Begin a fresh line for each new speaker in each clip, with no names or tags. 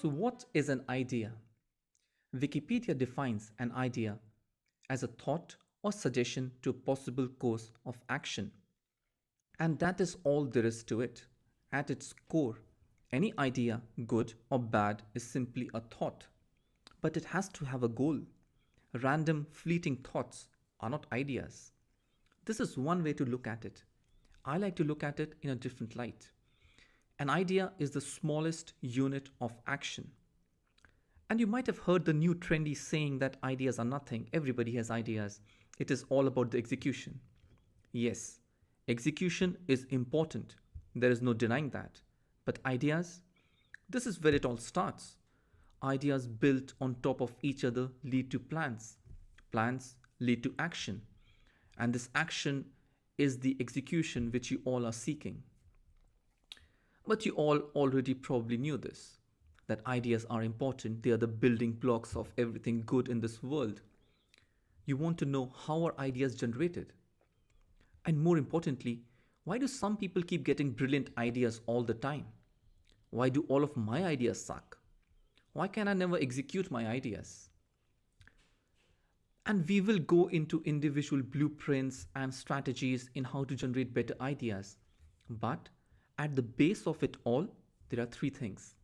So, what is an idea? Wikipedia defines an idea as a thought or suggestion to a possible course of action. And that is all there is to it. At its core, any idea, good or bad, is simply a thought. But it has to have a goal. Random, fleeting thoughts are not ideas. This is one way to look at it. I like to look at it in a different light. An idea is the smallest unit of action. And you might have heard the new trendy saying that ideas are nothing, everybody has ideas. It is all about the execution. Yes, execution is important. There is no denying that. But ideas? This is where it all starts. Ideas built on top of each other lead to plans. Plans lead to action. And this action is the execution which you all are seeking. But you all already probably knew this, that ideas are important. They are the building blocks of everything good in this world. You want to know how are ideas generated? And more importantly, why do some people keep getting brilliant ideas all the time? Why do all of my ideas suck? Why can I never execute my ideas? And we will go into individual blueprints and strategies in how to generate better ideas. But at the base of it all, there are three things: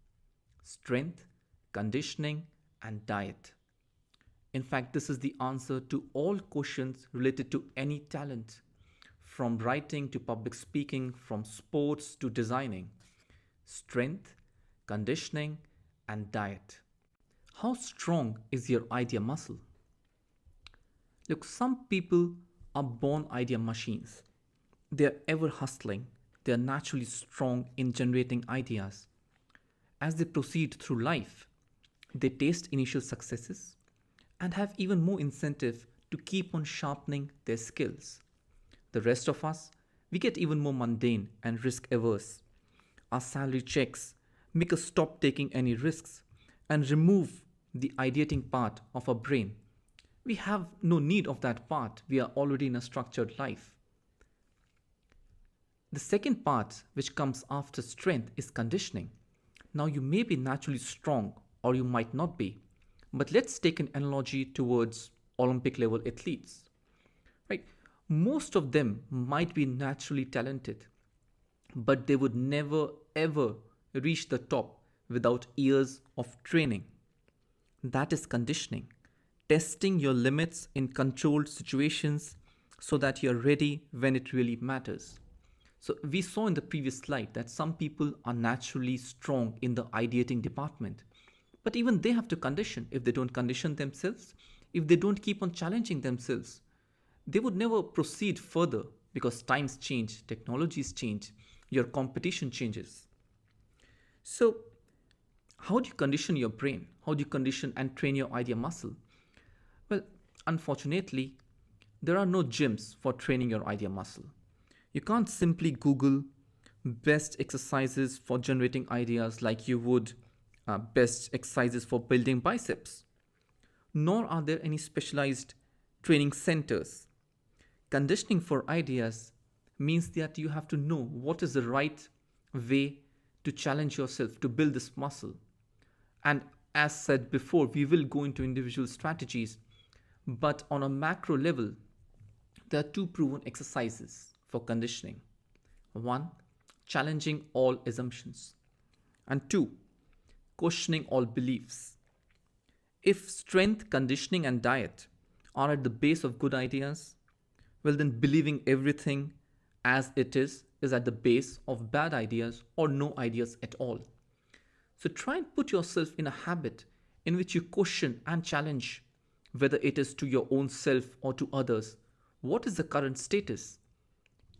strength, conditioning, and diet. In fact, this is the answer to all questions related to any talent, from writing to public speaking, from sports to designing. Strength, conditioning, and diet. How strong is your idea muscle? Look, some people are born idea machines. They are ever hustling. They are naturally strong in generating ideas. As they proceed through life, they taste initial successes and have even more incentive to keep on sharpening their skills. The rest of us, we get even more mundane and risk averse. Our salary checks make us stop taking any risks and remove the ideating part of our brain. We have no need of that part. We are already in a structured life. The second part, which comes after strength, is conditioning. Now, you may be naturally strong or you might not be, but let's take an analogy towards Olympic level athletes. Right? Most of them might be naturally talented, but they would never ever reach the top without years of training. That is conditioning, testing your limits in controlled situations so that you're ready when it really matters. So, we saw in the previous slide that some people are naturally strong in the ideating department, but even they have to condition. If they don't condition themselves, if they don't keep on challenging themselves, they would never proceed further because times change, technologies change, your competition changes. So, how do you condition your brain? How do you condition and train your idea muscle? Well, unfortunately, there are no gyms for training your idea muscle. You can't simply Google best exercises for generating ideas like you would best exercises for building biceps. Nor are there any specialized training centers. Conditioning for ideas means that you have to know what is the right way to challenge yourself to build this muscle. And as said before, we will go into individual strategies, but on a macro level, there are two proven exercises for conditioning. One, challenging all assumptions. And two, questioning all beliefs. If strength, conditioning, and diet are at the base of good ideas, well, then believing everything as it is at the base of bad ideas or no ideas at all. So try and put yourself in a habit in which you question and challenge, whether it is to your own self or to others. What is the current status?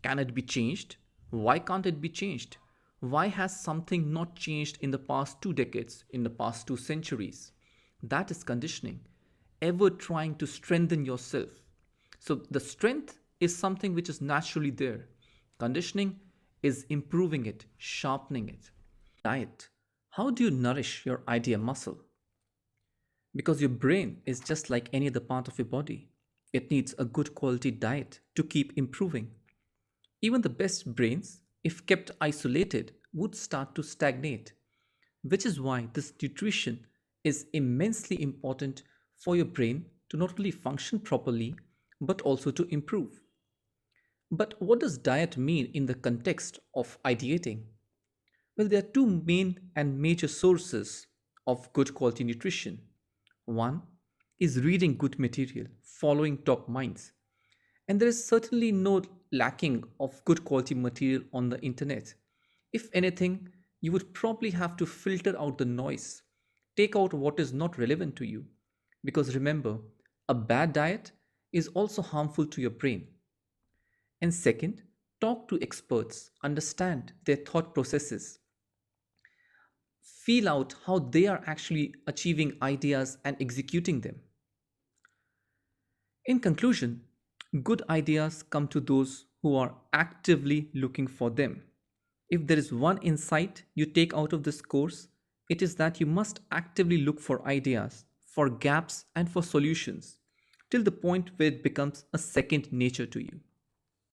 Can it be changed? Why can't it be changed? Why has something not changed in the past 2 decades, in the past 2 centuries? That is conditioning, ever trying to strengthen yourself. So the strength is something which is naturally there. Conditioning is improving it, sharpening it. Diet. How do you nourish your idea muscle? Because your brain is just like any other part of your body. It needs a good quality diet to keep improving. Even the best brains, if kept isolated, would start to stagnate. which is why this nutrition is immensely important for your brain to not only function properly but also to improve. But what does diet mean in the context of ideating? Well, there are two main and major sources of good quality nutrition. One is reading good material, following top minds. And there is certainly no lacking of good quality material on the internet. If anything, you would probably have to filter out the noise, take out what is not relevant to you. Because remember, a bad diet is also harmful to your brain. And second, talk to experts, understand their thought processes, feel out how they are actually achieving ideas and executing them. In conclusion, good ideas come to those who are actively looking for them. If there is one insight you take out of this course, it is that you must actively look for ideas, for gaps, and for solutions till the point where it becomes a second nature to you.